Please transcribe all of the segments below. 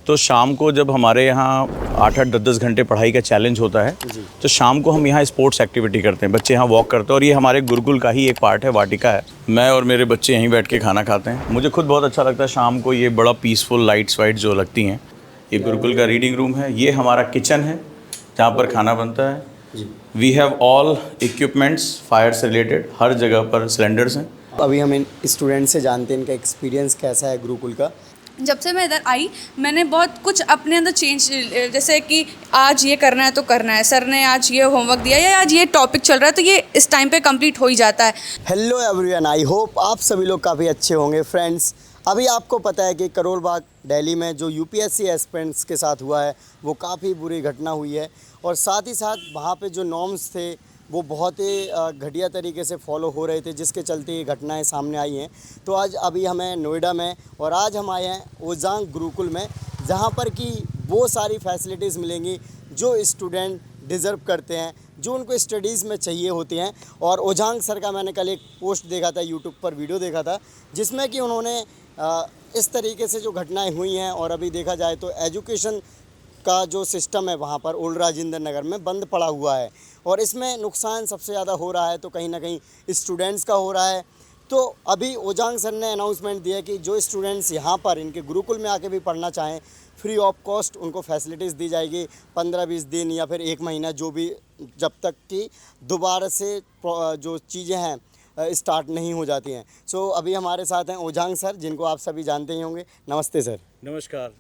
तो शाम को जब हमारे यहाँ 8-8 10-10 घंटे पढ़ाई का चैलेंज होता है तो शाम को हम यहाँ स्पोर्ट्स एक्टिविटी करते हैं, बच्चे यहाँ वॉक करते हैं और ये हमारे गुरुकुल का ही एक पार्ट है, वाटिका है। मैं और मेरे बच्चे यहीं बैठ के खाना खाते हैं। मुझे खुद बहुत अच्छा लगता है शाम को, ये बड़ा पीसफुल लाइट्स वाइट जो लगती हैं। ये गुरुकुल का रीडिंग रूम है, ये हमारा किचन है जहाँ पर खाना बनता है। We have all equipments fire से रिलेटेड, हर जगह पर सिलेंडर्स हैं। अभी हम इन स्टूडेंट से जानते हैं इनका एक्सपीरियंस कैसा है गुरुकुल का। जब से मैं इधर आई मैंने बहुत कुछ अपने अंदर चेंज, जैसे कि आज ये करना है तो करना है, सर ने आज ये होमवर्क दिया या आज ये टॉपिक चल रहा है तो ये इस टाइम पे कंप्लीट हो ही जाता है। हेलो एवरीवन, आई होप आप सभी लोग काफ़ी अच्छे होंगे। फ्रेंड्स, अभी आपको पता है कि करोल बाग दिल्ली में जो यूपीएससी एस्पिरेंट्स के साथ हुआ है वो काफ़ी बुरी घटना हुई है और साथ ही साथ वहाँ पे जो नॉर्म्स थे वो बहुत ही घटिया तरीके से फॉलो हो रहे थे, जिसके चलते ये घटनाएं सामने आई हैं। तो आज अभी हमें नोएडा में और आज हम आए हैं ओजांग गुरुकुल में, जहाँ पर कि वो सारी फैसिलिटीज़ मिलेंगी जो स्टूडेंट डिज़र्व करते हैं, जो उनको स्टडीज़ में चाहिए होती हैं। और ओजांग सर का मैंने कल एक पोस्ट देखा था, यूट्यूब पर वीडियो देखा था, जिसमें कि उन्होंने इस तरीके से जो घटनाएँ हुई हैं और अभी देखा जाए तो एजुकेशन का जो सिस्टम है वहाँ पर ओल्ड राजेंद्र नगर में बंद पड़ा हुआ है और इसमें नुकसान सबसे ज़्यादा हो रहा है तो कहीं ना कहीं स्टूडेंट्स का हो रहा है। तो अभी ओजांग सर ने अनाउंसमेंट दिया कि जो स्टूडेंट्स यहाँ पर इनके गुरुकुल में आके भी पढ़ना चाहें, फ्री ऑफ कॉस्ट उनको फैसिलिटीज़ दी जाएगी 15-20 दिन या फिर 1 महीना, जो भी, जब तक कि दोबारा से जो चीज़ें हैं स्टार्ट नहीं हो जाती हैं। सो अभी हमारे साथ हैं ओजांग सर, जिनको आप सभी जानते ही होंगे। नमस्ते सर। नमस्कार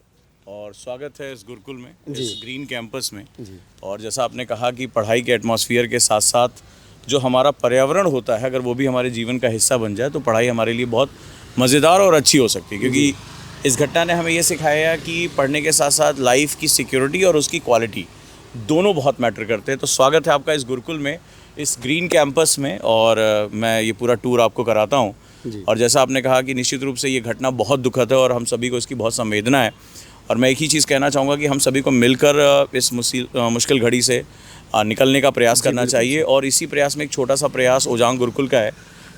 और स्वागत है इस गुरुकुल में, जी। इस ग्रीन कैंपस में। जी। और जैसा आपने कहा कि पढ़ाई के एटमॉस्फेयर के साथ साथ जो हमारा पर्यावरण होता है, अगर वो भी हमारे जीवन का हिस्सा बन जाए तो पढ़ाई हमारे लिए बहुत मज़ेदार और अच्छी हो सकती है। क्योंकि इस घटना ने हमें ये सिखाया कि पढ़ने के साथ साथ लाइफ की सिक्योरिटी और उसकी क्वालिटी दोनों बहुत मैटर करते हैं। तो स्वागत है आपका इस गुरुकुल में, इस ग्रीन कैंपस में, और मैं ये पूरा टूर आपको कराता हूँ। और जैसा आपने कहा कि निश्चित रूप से ये घटना बहुत दुखद है और हम सभी को इसकी बहुत संवेदना है। और मैं एक ही चीज़ कहना चाहूँगा कि हम सभी को मिलकर इस मुश्किल घड़ी से निकलने का प्रयास करना चाहिए। और इसी प्रयास में एक छोटा सा प्रयास ओजांग गुरुकुल का है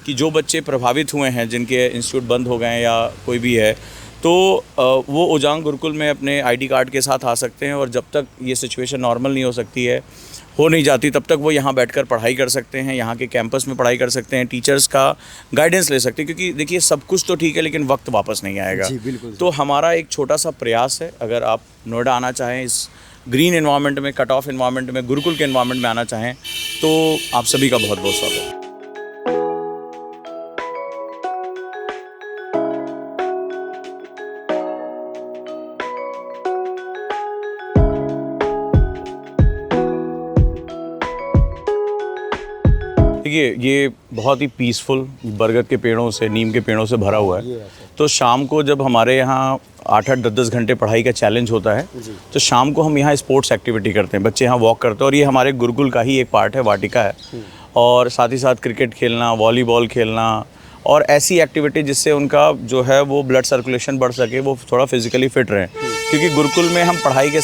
कि जो बच्चे प्रभावित हुए हैं, जिनके इंस्टीट्यूट बंद हो गए हैं या कोई भी है, तो वो ओजांग गुरुकुल में अपने आईडी कार्ड के साथ आ सकते हैं। और जब तक ये सिचुएशन नॉर्मल नहीं हो नहीं जाती, तब तक वो यहाँ बैठकर पढ़ाई कर सकते हैं, यहाँ के कैंपस में पढ़ाई कर सकते हैं, टीचर्स का गाइडेंस ले सकते हैं। क्योंकि देखिए, सब कुछ तो ठीक है लेकिन वक्त वापस नहीं आएगा। जी, बिल्कुल। तो हमारा एक छोटा सा प्रयास है, अगर आप नोएडा आना चाहें, इस ग्रीन एनवायरनमेंट में, कट ऑफ एनवायरनमेंट में, गुरुकुल के एनवायरनमेंट में आना चाहें, तो आप सभी का बहुत बहुत स्वागत है। देखिए, ये बहुत ही पीसफुल बरगद के पेड़ों से, नीम के पेड़ों से भरा हुआ है। तो शाम को जब हमारे यहाँ 8-8 10-10 घंटे पढ़ाई का चैलेंज होता है तो शाम को हम यहाँ स्पोर्ट्स एक्टिविटी करते हैं, बच्चे यहाँ वॉक करते हैं। और ये हमारे गुरुकुल का ही एक पार्ट है, वाटिका है। और साथ ही साथ क्रिकेट खेलना, वॉलीबॉल खेलना और ऐसी एक्टिविटी जिससे उनका जो है वो ब्लड सर्कुलेशन बढ़ सके, वो थोड़ा फिजिकली फिट रहें। क्योंकि गुरुकुल में हम पढ़ाई के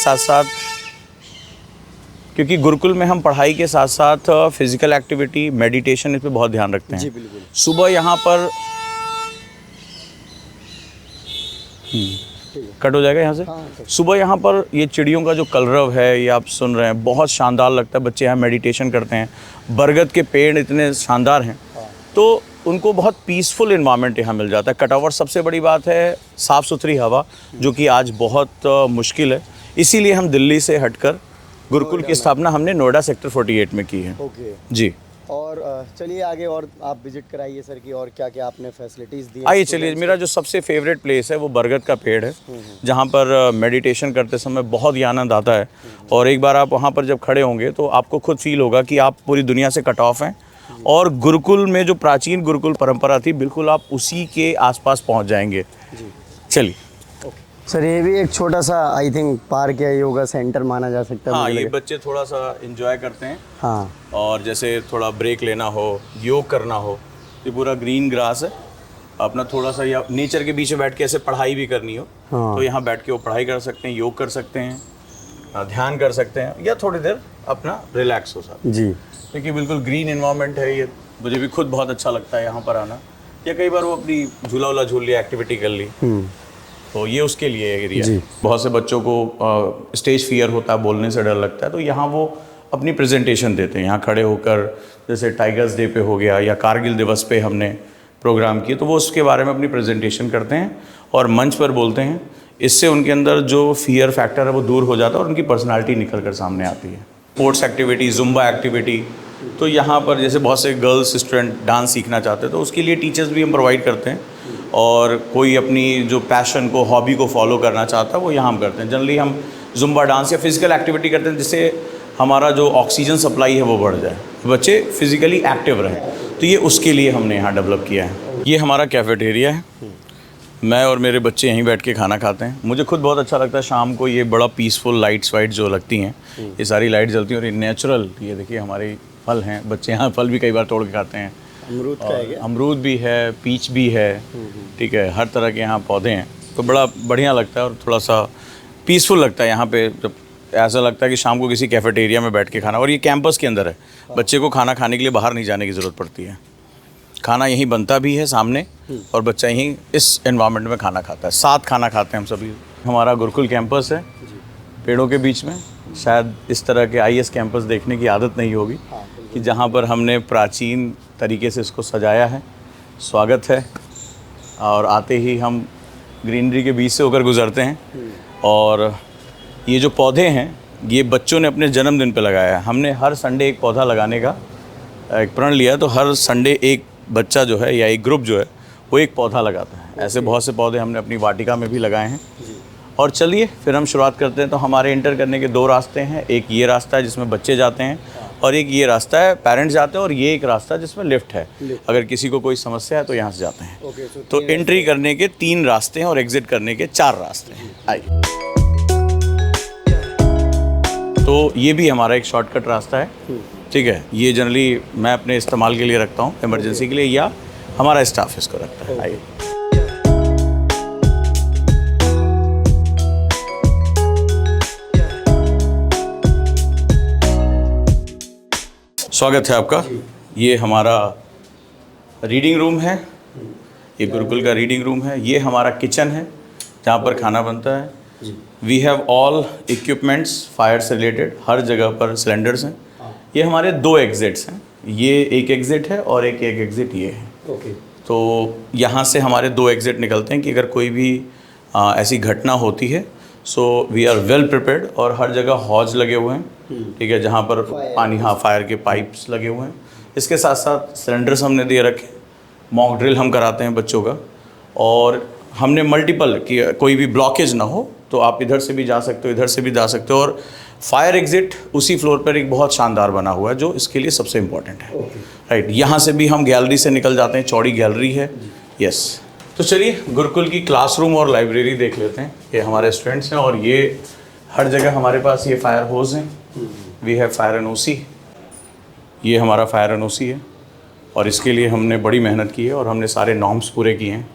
साथ साथ फिजिकल एक्टिविटी, मेडिटेशन, इस पे बहुत ध्यान रखते हैं। जी, बिल्कुल। सुबह यहाँ पर कट हो जाएगा यहाँ से। सुबह यहाँ पर ये चिड़ियों का जो कलरव है, ये आप सुन रहे हैं, बहुत शानदार लगता है। बच्चे यहाँ मेडिटेशन करते हैं, बरगद के पेड़ इतने शानदार हैं, तो उनको बहुत पीसफुल इन्वायरमेंट यहाँ मिल जाता है। कटावर सबसे बड़ी बात है, साफ़ सुथरी हवा, जो कि आज बहुत मुश्किल है। इसीलिए हम दिल्ली से हटकर गुरुकुल की स्थापना हमने नोएडा सेक्टर 48 में की है। ओके जी। और चलिए आगे और आप विजिट कराइए सर की, और क्या क्या आपने फैसिलिटीज़ दी। आइए चलिए, मेरा जो सबसे फेवरेट प्लेस है वो बरगद का पेड़ है, जहाँ पर मेडिटेशन करते समय बहुत ही आनंद आता है। और एक बार आप वहाँ पर जब खड़े होंगे तो आपको खुद फील होगा कि आप पूरी दुनिया से कट ऑफ हैं और गुरुकुल में जो प्राचीन गुरुकुल परंपरा थी, बिल्कुल आप उसी के आसपास पहुँच जाएंगे। चलिए सर, ये भी एक छोटा सा आई थिंक पार्क या योगा सेंटर माना जा सकता है। हाँ, ये बच्चे थोड़ा सा एंजॉय करते हैं। हाँ, और जैसे थोड़ा ब्रेक लेना हो, योग करना हो, ये पूरा ग्रीन ग्रास है, अपना थोड़ा सा या नेचर के बीच में बैठ के ऐसे पढ़ाई भी करनी हो तो यहाँ बैठ के वो पढ़ाई कर सकते हैं, योग कर सकते हैं, ध्यान कर सकते हैं, या थोड़ी देर अपना रिलैक्स हो सकते हैं। जी, क्योंकि बिल्कुल ग्रीन एनवायरनमेंट है ये, मुझे भी खुद बहुत अच्छा लगता है यहाँ पर आना। या कई बार वो अपनी झूला वूला झूल लिया, एक्टिविटी कर ली। तो ये उसके लिए एरिया जी। है। बहुत से बच्चों को स्टेज फियर होता है, बोलने से डर लगता है, तो यहाँ वो अपनी प्रेजेंटेशन देते हैं यहाँ खड़े होकर। जैसे टाइगर्स डे पे हो गया या कारगिल दिवस पे हमने प्रोग्राम किए, तो वो उसके बारे में अपनी प्रेजेंटेशन करते हैं और मंच पर बोलते हैं। इससे उनके अंदर जो फियर फैक्टर है वो दूर हो जाता है और उनकी पर्सनालिटी निकल कर सामने आती है। स्पोर्ट्स एक्टिविटी, जुम्बा एक्टिविटी, तो यहाँ पर जैसे बहुत से गर्ल्स स्टूडेंट डांस सीखना चाहते हैं तो उसके लिए टीचर्स भी हम प्रोवाइड करते हैं। और कोई अपनी जो पैशन को, हॉबी को फॉलो करना चाहता है वो यहाँ हम करते हैं। जनरली हम जुम्बा डांस या फिजिकल एक्टिविटी करते हैं जिससे हमारा जो ऑक्सीजन सप्लाई है वो बढ़ जाए, बच्चे फिजिकली एक्टिव रहें, तो ये उसके लिए हमने यहाँ डेवलप किया है। ये हमारा कैफेटेरिया है, मैं और मेरे बच्चे यहीं बैठ के खाना खाते हैं। मुझे खुद बहुत अच्छा लगता है शाम को, ये बड़ा पीसफुल लाइट्स वाइट जो लगती हैं, ये सारी लाइट जलती हैं और ये नेचुरल, ये देखिए हमारे फल हैं, बच्चे यहाँ फल भी कई बार तोड़ के खाते हैं। अमरूद का है क्या? अमरूद भी है, पीच भी है, ठीक है, हर तरह के यहाँ पौधे हैं, तो बड़ा बढ़िया लगता है और थोड़ा सा पीसफुल लगता है यहाँ पे। जब ऐसा लगता है कि शाम को किसी कैफेटेरिया में बैठ के खाना, और ये कैंपस के अंदर है, बच्चे को खाना खाने के लिए बाहर नहीं जाने की ज़रूरत पड़ती है, खाना यहीं बनता भी है सामने और बच्चा यहीं इस एनवायरनमेंट में खाना खाता है, साथ खाना खाते हैं हम सभी। हमारा गुरुकुल कैंपस है पेड़ों के बीच में, शायद इस तरह के IAS कैंपस देखने की आदत नहीं होगी कि जहाँ पर हमने प्राचीन तरीके से इसको सजाया है। स्वागत है, और आते ही हम ग्रीनरी के बीच से होकर गुजरते हैं। और ये जो पौधे हैं ये बच्चों ने अपने जन्मदिन पे लगाया है। हमने हर संडे एक पौधा लगाने का एक प्रण लिया, तो हर संडे एक बच्चा जो है या एक ग्रुप जो है वो एक पौधा लगाता है। ऐसे बहुत से पौधे हमने अपनी वाटिका में भी लगाए हैं। और चलिए फिर हम शुरुआत करते हैं। तो हमारे एंटर करने के 2 रास्ते हैं, एक ये रास्ता है जिसमें बच्चे जाते हैं और एक ये रास्ता है पेरेंट्स जाते हैं, और ये एक रास्ता है जिसमें लिफ्ट है, अगर किसी को कोई समस्या है तो यहाँ से जाते हैं। तो एंट्री करने के 3 रास्ते हैं और एग्जिट करने के 4 रास्ते हैं। आइए, तो ये भी हमारा एक शॉर्टकट रास्ता है, ठीक है। ये जनरली मैं अपने इस्तेमाल के लिए रखता हूँ, इमरजेंसी के लिए, या हमारा स्टाफ इसको रखता है। आइए, स्वागत है आपका। ये हमारा रीडिंग रूम है, ये गुरुकुल का रीडिंग रूम है। ये हमारा किचन है जहाँ पर खाना बनता है। We have all equipments fire से रिलेटेड, हर जगह पर सिलेंडर्स हैं। ये हमारे 2 एग्जिट्स हैं, ये एक एग्जिट है और एक एग्जिट ये है। तो यहाँ से हमारे 2 एग्जिट निकलते हैं कि अगर कोई भी ऐसी घटना होती है, so we are well prepared. और हर जगह हॉज लगे हुए हैं, ठीक है, जहाँ पर पानी, हाँ, फायर के पाइप्स लगे हुए हैं। इसके साथ साथ सिलेंडर्स हमने दिए रखे, मॉक ड्रिल हम कराते हैं बच्चों का। और हमने मल्टीपल कि कोई भी ब्लॉकेज ना हो, तो आप इधर से भी जा सकते हो, इधर से भी जा सकते हो। और फायर एग्जिट उसी फ्लोर पर एक बहुत शानदार बना हुआ है जो इसके लिए सबसे इम्पॉर्टेंट है। राइट, यहाँ से भी हम गैलरी से निकल जाते हैं, चौड़ी गैलरी है। यस, तो चलिए गुरुकुल की क्लासरूम और लाइब्रेरी देख लेते हैं। ये हमारे स्टूडेंट्स हैं और ये हर जगह हमारे पास ये फायर होज हैं। वी हैव फायर NOC, ये हमारा फायर NOC है और इसके लिए हमने बड़ी मेहनत की है और हमने सारे नॉर्म्स पूरे किए हैं।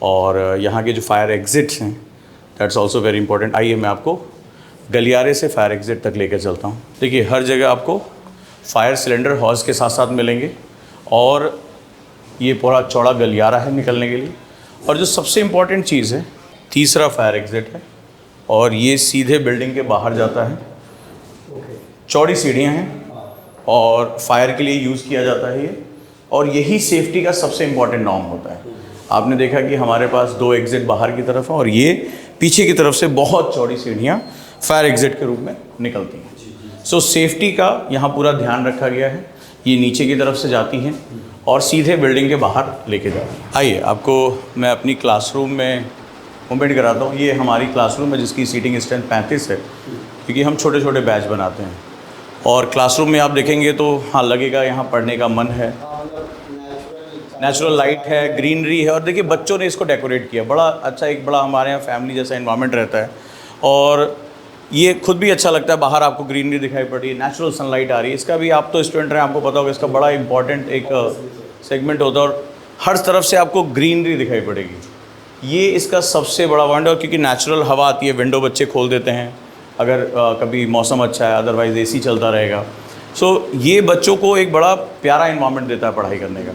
और यहाँ के जो फायर एग्जिट्स हैं, दैट्स ऑल्सो वेरी इंपॉर्टेंट। आइए मैं आपको गलियारे से फायर एग्जिट तक लेकर चलता हूँ। देखिए, हर जगह आपको फायर सिलेंडर हॉज के साथ साथ मिलेंगे और ये पूरा चौड़ा गलियारा है निकलने के लिए। और जो सबसे इम्पॉर्टेंट चीज़ है, तीसरा फायर एग्जिट है और ये सीधे बिल्डिंग के बाहर जाता है। चौड़ी सीढ़ियाँ हैं और फायर के लिए यूज़ किया जाता है ये, और यही सेफ्टी का सबसे इम्पॉर्टेंट नॉर्म होता है। आपने देखा कि हमारे पास 2 एग्जिट बाहर की तरफ है और ये पीछे की तरफ से बहुत चौड़ी सीढ़ियाँ फायर एग्जिट के रूप में निकलती हैं। सो सेफ्टी का यहाँ पूरा ध्यान रखा गया है। ये नीचे की तरफ से जाती हैं और सीधे बिल्डिंग के बाहर लेके जाती हैं। आइए, आपको मैं अपनी क्लासरूम में मूवमेंट कराता हूँ। ये हमारी क्लासरूम है जिसकी सीटिंग स्ट्रेंथ 35 है, क्योंकि हम छोटे छोटे बैच बनाते हैं। और क्लासरूम में आप देखेंगे तो हाँ, लगेगा यहाँ पढ़ने का मन है, नेचुरल लाइट है, ग्रीनरी है। और देखिए, बच्चों ने इसको डेकोरेट किया बड़ा अच्छा, एक बड़ा हमारे यहाँ फैमिली जैसा एनवायरनमेंट रहता है। और ये खुद भी अच्छा लगता है, बाहर आपको ग्रीनरी दिखाई पड़ रही है, नेचुरल सनलाइट आ रही है। इसका भी, आप तो स्टूडेंट हैं, आपको पता होगा, इसका बड़ा इंपॉर्टेंट एक सेगमेंट होता है और हर तरफ से आपको ग्रीनरी दिखाई पड़ेगी। ये इसका सबसे बड़ा पॉइंट है। और क्योंकि नेचुरल हवा आती है, विंडो बच्चे खोल देते हैं अगर कभी मौसम अच्छा है, अदरवाइज़ AC चलता रहेगा। सो ये बच्चों को एक बड़ा प्यारा इन्वायरमेंट देता है पढ़ाई करने का।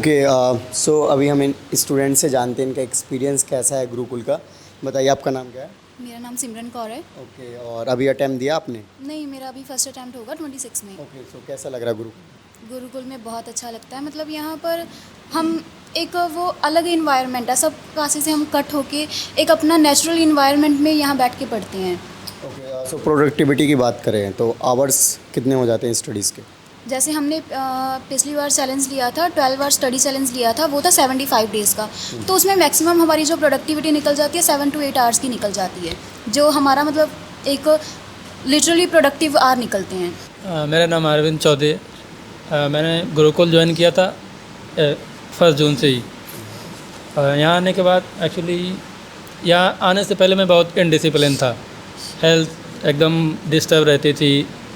ओके, सो अभी हम इन स्टूडेंट से जानते हैं इनका एक्सपीरियंस कैसा है गुरुकुल का। बताइए आपका नाम क्या है? मेरा नाम सिमरन कौर है। ओके, और अभी अटेम्प्ट दिया आपने? नहीं, मेरा अभी फर्स्ट अटैम्प्ट होगा 26 में। ओके, सो कैसा लग रहा है गुरुकुल? गुरुकुल में बहुत अच्छा लगता है। मतलब यहाँ पर हम एक वो अलग इन्वायरमेंट है, सब क्लासेस से हम कट होके एक अपना नेचुरल इन्वायरमेंट में यहाँ बैठ के पढ़ते हैं। ओके, सो प्रोडक्टिविटी की बात करें तो आवर्स कितने हो जाते हैं स्टडीज़ के? जैसे हमने पिछली बार चैलेंज लिया था, 12 आवर स्टडी चैलेंज लिया था, वो था 75 डेज़ का। तो उसमें मैक्सिमम हमारी जो प्रोडक्टिविटी निकल जाती है 7 to 8 आवर्स की निकल जाती है, जो हमारा मतलब एक लिटरली प्रोडक्टिव आवर निकलते हैं। मेरा नाम अरविंद चौधरी है। मैंने गुरुकुल ज्वाइन किया था 1 जून से ही। यहाँ आने के बाद एक्चुअली यहाँ आने से पहले मैं बहुत इनडिसिप्लिन था। हेल्थ एकदम डिस्टर्ब रहती थी।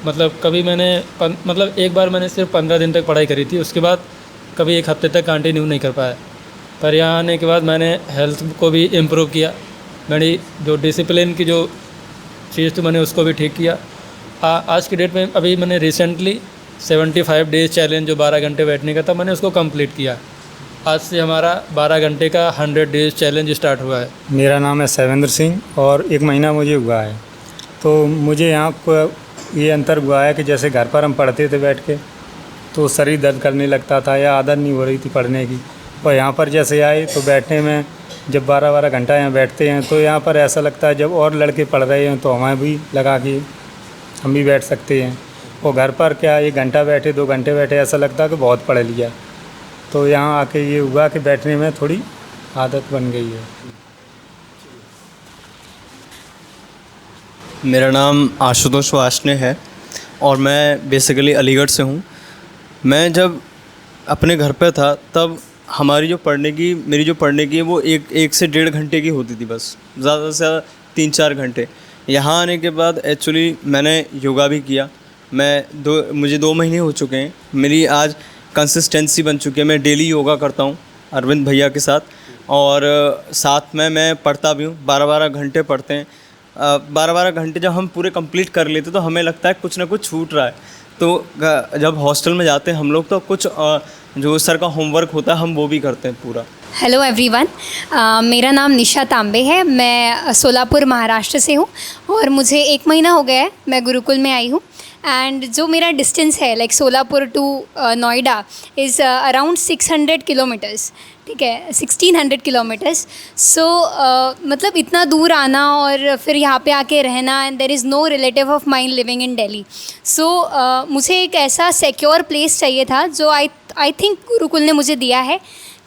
मतलब कभी मैंने मतलब एक बार मैंने सिर्फ 15 दिन तक पढ़ाई करी थी, उसके बाद कभी 1 हफ्ते तक कंटिन्यू नहीं कर पाया। पर यहाँ आने के बाद मैंने हेल्थ को भी इम्प्रूव किया। मेरी जो डिसिप्लिन की जो चीज़ थी मैंने उसको भी ठीक किया। आज की डेट में अभी मैंने रिसेंटली 75 डेज़ चैलेंज जो 12 घंटे बैठने का था, मैंने उसको कंप्लीट किया। आज से हमारा 12 घंटे का 100 डेज़ चैलेंज स्टार्ट हुआ है। मेरा नाम है सैवेंद्र सिंह और 1 महीना मुझे हुआ है। तो मुझे यहाँ पर ये अंतर हुआ है कि जैसे घर पर हम पढ़ते थे बैठ के तो शरीर दर्द करने लगता था या आदत नहीं हो रही थी पढ़ने की, और यहाँ पर जैसे आए तो बैठने में जब 12-12 घंटा यहाँ बैठते हैं तो यहाँ पर ऐसा लगता है जब और लड़के पढ़ रहे हैं तो हमें भी लगा कि हम भी बैठ सकते हैं। और घर पर क्या 1 घंटा बैठे 2 घंटे बैठे ऐसा लगता है कि बहुत पढ़ लिया। तो यहाँ आके ये हुआ कि बैठने में थोड़ी आदत बन गई है। मेरा नाम आशुतोष वार्ष्णेय है और मैं बेसिकली अलीगढ़ से हूँ। मैं जब अपने घर पे था तब मेरी जो पढ़ने की वो एक से 1.5 घंटे की होती थी, बस ज़्यादा से ज़्यादा 3-4 घंटे। यहाँ आने के बाद एक्चुअली मैंने योगा भी किया। मुझे 2 महीने हो चुके हैं। मेरी आज कंसिस्टेंसी बन चुकी है। मैं डेली योगा करता हूँ अरविंद भैया के साथ, और साथ में मैं पढ़ता भी हूँ। 12-12 घंटे पढ़ते हैं। 12-12 घंटे जब हम पूरे कंप्लीट कर लेते तो हमें लगता है कुछ ना कुछ छूट रहा है। तो जब हॉस्टल में जाते हैं हम लोग तो कुछ जो सर का होमवर्क होता है हम वो भी करते हैं पूरा। हेलो एवरीवन, मेरा नाम निशा तांबे है। मैं सोलापुर महाराष्ट्र से हूँ और मुझे 1 महीना हो गया है मैं गुरुकुल में आई हूँ। एंड जो मेरा डिस्टेंस है like Solapur to Noida is around 600 kilometres, ठीक है, 1600 किलोमीटर्स। सो मतलब इतना दूर आना और फिर यहाँ पे आके रहना, and there is no relative of mine living in Delhi. So मुझे एक ऐसा सिक्योर प्लेस चाहिए था जो आई थिंक गुरुकुल ने मुझे दिया है,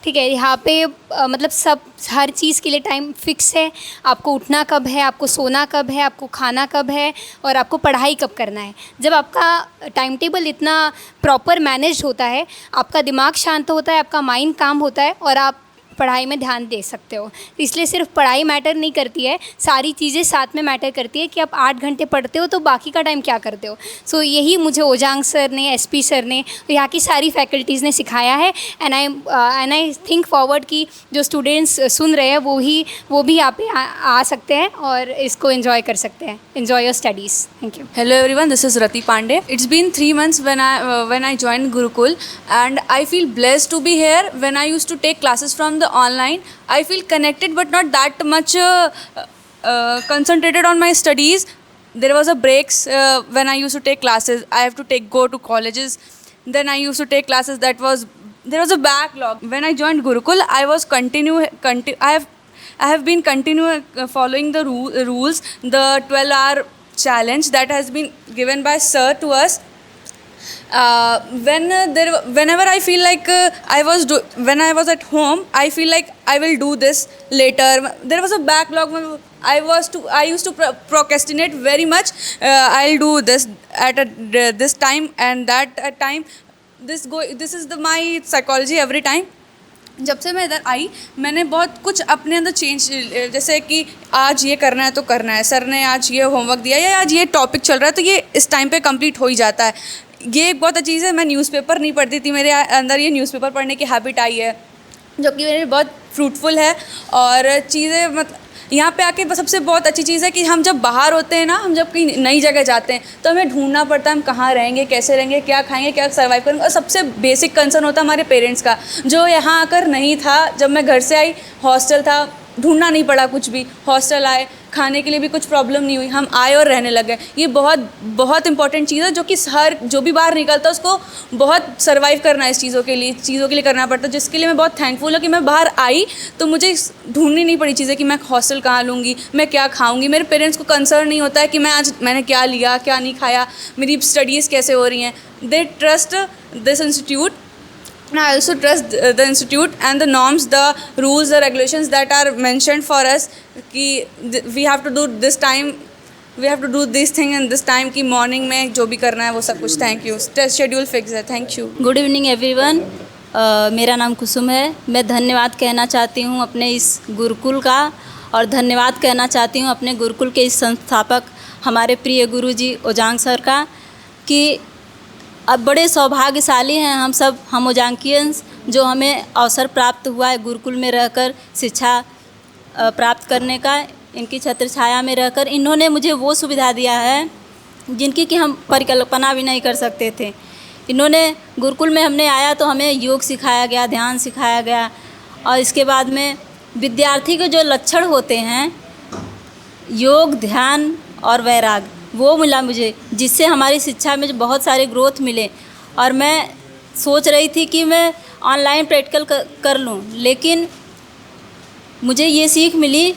ठीक है। यहाँ पे मतलब हर चीज़ के लिए टाइम फिक्स है। आपको उठना कब है, आपको सोना कब है, आपको खाना कब है, और आपको पढ़ाई कब करना है। जब आपका टाइम टेबल इतना प्रॉपर मैनेज होता है, आपका दिमाग शांत होता है, आपका माइंड काम होता है और आप पढ़ाई में ध्यान दे सकते हो। तो इसलिए सिर्फ पढ़ाई मैटर नहीं करती है, सारी चीज़ें साथ में मैटर करती है कि आप 8 घंटे पढ़ते हो तो बाकी का टाइम क्या करते हो। सो यही मुझे ओजांग सर ने, एसपी सर ने, यहाँ की सारी फैकल्टीज़ ने सिखाया है। एंड आई थिंक फॉरवर्ड कि जो स्टूडेंट्स सुन रहे हैं वो भी यहाँ पे आ सकते हैं और इसको एंजॉय कर सकते हैं। Enjoy your studies. Thank you. Hello everyone, this is Rati Pandey. It's been 3 months when I joined Gurukul, and I feel blessed to be here. When I used to take classes from the online, I feel connected but not that much concentrated on my studies. There was a breaks when I used to take classes. I have to go to colleges. Then I used to take classes there was a backlog. When I joined Gurukul, I was I have been following the rules, the 12-hour challenge that has been given by sir to us. Whenever I feel like when I was at home, I feel like I will do this later. There was a backlog. I used to procrastinate very much. I'll do this at this time and that time. This is my psychology every time. जब से मैं इधर आई मैंने बहुत कुछ अपने अंदर change, जैसे कि आज ये करना है तो करना है, सर ने आज ये होमवर्क दिया या आज ये टॉपिक चल रहा है तो ये इस टाइम पे कंप्लीट हो ही जाता है। ये एक बहुत अच्छी चीज़ है। मैं न्यूज़पेपर नहीं पढ़ती थी, मेरे अंदर ये न्यूज़पेपर पढ़ने की हैबिट आई है जो कि मेरे बहुत फ्रूटफुल है। और चीज़ें मतलब यहाँ पे आके सबसे बहुत अच्छी चीज़ है कि हम जब बाहर होते हैं ना, हम जब कहीं नई जगह जाते हैं तो हमें ढूंढना पड़ता है हम कहाँ रहेंगे, कैसे रहेंगे, क्या खाएंगे, क्या सर्वाइव करेंगे। और सबसे बेसिक कंसर्न होता है हमारे पेरेंट्स का, जो यहाँ आकर नहीं था। जब मैं घर से आई, हॉस्टल था, ढूंढना नहीं पड़ा कुछ भी, हॉस्टल आए, खाने के लिए भी कुछ प्रॉब्लम नहीं हुई, हम आए और रहने लगे। ये बहुत बहुत इंपॉर्टेंट चीज़ है जो कि हर जो भी बाहर निकलता है उसको बहुत सर्वाइव करना है इस चीज़ों के लिए करना पड़ता है, जिसके लिए मैं बहुत थैंकफुल हूँ कि मैं बाहर आई तो मुझे ढूंढनी नहीं पड़ी चीज़ें कि मैं हॉस्टल कहाँ लूँगी, मैं क्या खाऊँगी। मेरे पेरेंट्स को कंसर्न नहीं होता है कि मैंने क्या लिया, क्या नहीं खाया, मेरी स्टडीज़ कैसे हो रही हैं। They trust this institute and I also trust the institute and the norms, the rules, the regulations that are mentioned for us कि we have to do this time, we have to do this thing in this time कि morning में जो भी करना है वो सब कुछ। Thank you, test schedule fix है। Thank you. Good evening everyone. मेरा नाम कुसुम है। मैं धन्यवाद कहना चाहती हूँ अपने इस गुरुकुल का, और धन्यवाद कहना चाहती हूँ अपने गुरुकुल के इस संस्थापक हमारे प्रिय गुरुजी ओजांग सर का, कि अब बड़े सौभाग्यशाली हैं हम ओजांकियंस, जो हमें अवसर प्राप्त हुआ है गुरुकुल में रहकर शिक्षा प्राप्त करने का। इनकी छत्र छाया में रहकर इन्होंने मुझे वो सुविधा दिया है जिनकी कि हम परिकल्पना भी नहीं कर सकते थे। इन्होंने गुरुकुल में हमने आया तो हमें योग सिखाया गया, ध्यान सिखाया गया, और इसके बाद में विद्यार्थी के जो लक्षण होते हैं, योग, ध्यान और वैराग, वो मिला मुझे, जिससे हमारी शिक्षा में जो बहुत सारे ग्रोथ मिले। और मैं सोच रही थी कि मैं ऑनलाइन प्रैक्टिकल कर लूँ, लेकिन मुझे ये सीख मिली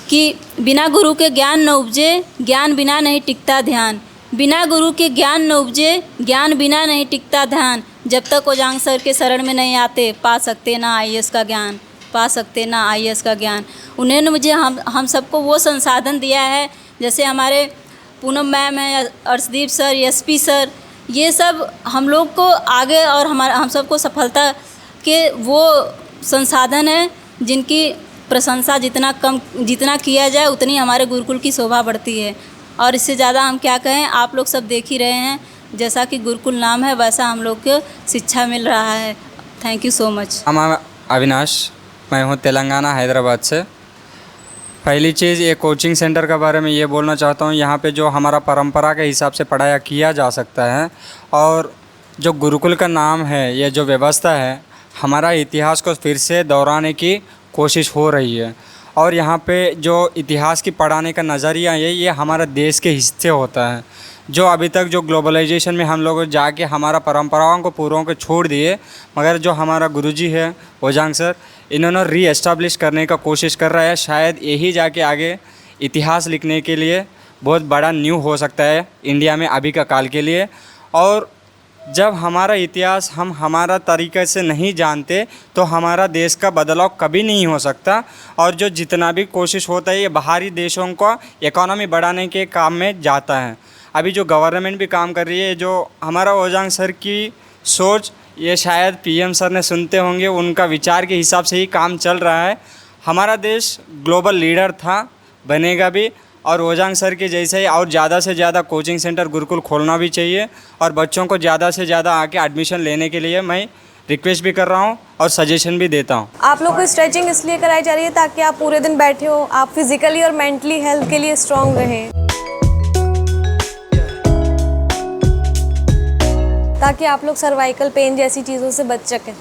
कि बिना गुरु के ज्ञान न उपजे, ज्ञान बिना नहीं टिकता ध्यान। बिना गुरु के ज्ञान न उपजे, ज्ञान बिना नहीं टिकता ध्यान। जब तक ओजांग सर के शरण में नहीं आते, पा सकते ना IAS का ज्ञान, पा सकते ना IAS का ज्ञान। उन्होंने मुझे हम सबको वो संसाधन दिया है, जैसे हमारे पूनम मैम है, अर्शदीप सर, SP सर, ये सब हम लोग को आगे और हम सबको सफलता के वो संसाधन हैं जिनकी प्रशंसा जितना किया जाए उतनी हमारे गुरुकुल की शोभा बढ़ती है। और इससे ज़्यादा हम क्या कहें, आप लोग सब देख ही रहे हैं, जैसा कि गुरुकुल नाम है वैसा हम लोग को शिक्षा मिल रहा है। Thank you so much. मैं अविनाश, मैं हूँ तेलंगाना हैदराबाद से। पहली चीज़, ये कोचिंग सेंटर के बारे में ये बोलना चाहता हूँ, यहाँ पे जो हमारा परंपरा के हिसाब से पढ़ाया किया जा सकता है, और जो गुरुकुल का नाम है, ये जो व्यवस्था है, हमारा इतिहास को फिर से दोहराने की कोशिश हो रही है। और यहाँ पे जो इतिहास की पढ़ाने का नज़रिया है, ये हमारा देश के हिस्से होता है। जो अभी तक जो ग्लोबलाइजेशन में हम लोग जाके हमारा परंपराओं को पूरों को छोड़ दिए, मगर जो हमारा गुरुजी है ओजांग सर, इन्होंने री एस्टाब्लिश करने का कोशिश कर रहा है। शायद यही जाके आगे इतिहास लिखने के लिए बहुत बड़ा न्यू हो सकता है इंडिया में अभी का काल के लिए। और जब हमारा इतिहास हम हमारा तरीक़े से नहीं जानते तो हमारा देश का बदलाव कभी नहीं हो सकता। और जो जितना भी कोशिश होता है, ये बाहरी देशों को इकोनॉमी बढ़ाने के काम में जाता है। अभी जो गवर्नमेंट भी काम कर रही है, जो हमारा ओजांग सर की सोच, ये शायद PM सर ने सुनते होंगे, उनका विचार के हिसाब से ही काम चल रहा है। हमारा देश ग्लोबल लीडर था, बनेगा भी, और ओजांग सर के जैसे ही और ज़्यादा से ज़्यादा कोचिंग सेंटर गुरुकुल खोलना भी चाहिए। और बच्चों को ज़्यादा से ज़्यादा आके एडमिशन लेने के लिए मैं रिक्वेस्ट भी कर रहा हूँ और सजेशन भी देता हूँ। आप लोग को स्ट्रेचिंग इसलिए कराई जा रही है ताकि आप पूरे दिन बैठे हो, आप फिजिकली और मेंटली हेल्थ के लिए स्ट्रॉन्ग रहें, ताकि आप लोग सर्वाइकल पेन जैसी चीज़ों से बच सकें।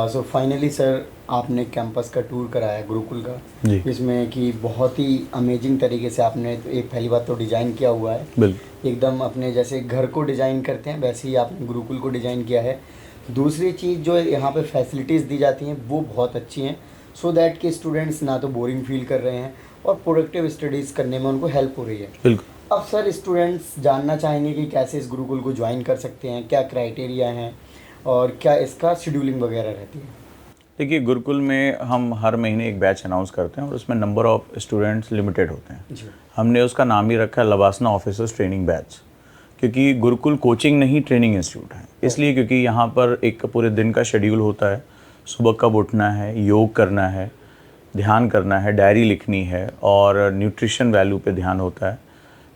सो फाइनली सर, आपने कैंपस का टूर कराया गुरुकुल का जी, जिसमें कि बहुत ही अमेजिंग तरीके से आपने एक पहली बात तो डिज़ाइन किया हुआ है, बिल्कुल एकदम अपने जैसे घर को डिज़ाइन करते हैं वैसे ही आपने गुरुकुल को डिज़ाइन किया है। दूसरी चीज़ जो यहाँ पे फैसिलिटीज़ दी जाती हैं वो बहुत अच्छी हैं, सो दैट कि स्टूडेंट्स ना तो बोरिंग फील कर रहे हैं और प्रोडक्टिव स्टडीज़ करने में उनको हेल्प हो रही है। बिल्कुल। अब सर, स्टूडेंट्स जानना चाहेंगे कि कैसे इस गुरुकुल को ज्वाइन कर सकते हैं, क्या क्राइटेरिया हैं और क्या इसका शेड्यूलिंग वगैरह रहती है? देखिए, गुरुकुल में हम हर महीने एक बैच अनाउंस करते हैं और उसमें नंबर ऑफ़ स्टूडेंट्स लिमिटेड होते हैं। हमने उसका नाम ही रखा है लवासना ऑफिसर्स ट्रेनिंग बैच। क्योंकि गुरुकुल कोचिंग नहीं ट्रेनिंग इंस्टीट्यूट है, इसलिए क्योंकि यहाँ पर एक पूरे दिन का शेड्यूल होता है। सुबह कब उठना है, योग करना है, ध्यान करना है, डायरी लिखनी है और न्यूट्रिशन वैल्यू पे ध्यान होता है।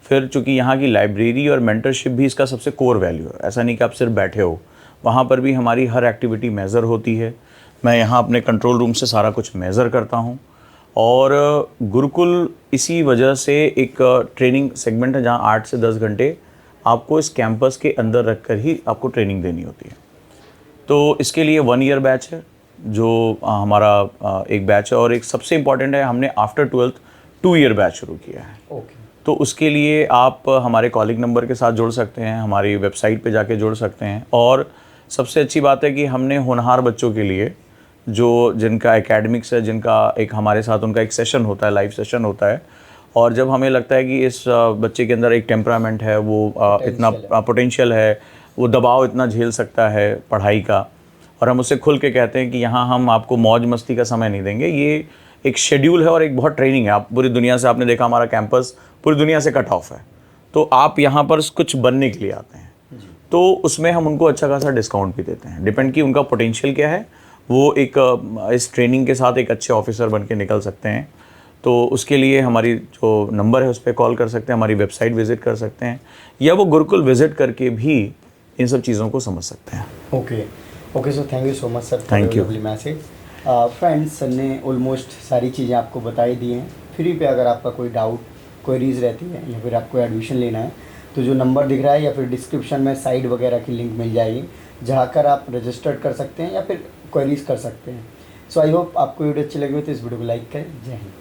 फिर चूँकि यहाँ की लाइब्रेरी और मेंटरशिप भी इसका सबसे कोर वैल्यू है। ऐसा नहीं कि आप सिर्फ बैठे हो, वहाँ पर भी हमारी हर एक्टिविटी मेज़र होती है। मैं यहाँ अपने कंट्रोल रूम से सारा कुछ मेज़र करता हूँ। और गुरुकुल इसी वजह से एक ट्रेनिंग सेगमेंट है जहाँ 8 से 10 घंटे आपको इस कैंपस के अंदर रखकर ही आपको ट्रेनिंग देनी होती है। तो इसके लिए 1 ईयर बैच है जो हमारा एक बैच है, और एक सबसे इम्पॉर्टेंट है, हमने आफ्टर 12th 2 ईयर बैच शुरू किया है। ओके। तो उसके लिए आप हमारे कॉलिंग नंबर के साथ जुड़ सकते हैं, हमारी वेबसाइट पे जाके जुड़ सकते हैं। और सबसे अच्छी बात है कि हमने होनहार बच्चों के लिए, जो जिनका एकेडमिक्स है, जिनका एक हमारे साथ उनका एक सेशन होता है, लाइव सेशन होता है, और जब हमें लगता है कि इस बच्चे के अंदर एक टेम्परामेंट है, वो इतना पोटेंशियल है, वो दबाव इतना झेल सकता है पढ़ाई का, और हम उससे खुल के कहते हैं कि यहाँ हम आपको मौज मस्ती का समय नहीं देंगे, ये एक शेड्यूल है और एक बहुत ट्रेनिंग है। आप पूरी दुनिया से, आपने देखा हमारा कैंपस पूरी दुनिया से कट ऑफ है, तो आप यहाँ पर कुछ बनने के लिए आते हैं, तो उसमें हम उनको अच्छा खासा डिस्काउंट भी देते हैं। डिपेंड कि उनका पोटेंशियल क्या है, वो एक इस ट्रेनिंग के साथ एक अच्छे ऑफिसर बन के निकल सकते हैं। तो उसके लिए हमारी जो नंबर है उस पर कॉल कर सकते हैं, हमारी वेबसाइट विज़िट कर सकते हैं, या वो गुरुकुल विज़िट करके भी इन सब चीज़ों को समझ सकते हैं। Okay okay sir, thank you so much sir, Thank you. Message. Friends, sir ने ऑलमोस्ट सारी चीज़ें आपको बताई दी हैं। फ्री पे अगर आपका कोई डाउट, क्वेरीज रहती है, या फिर आपको एडमिशन लेना है, तो जो नंबर दिख रहा है या फिर डिस्क्रिप्शन में साइट वगैरह की लिंक मिल जाएगी, जहाँ कर आप रजिस्टर्ड कर सकते हैं या फिर क्वेरीज कर सकते हैं। सो आई होप आपको वीडियो अच्छी लगी हो तो इस वीडियो को लाइक करें। जय हिंद।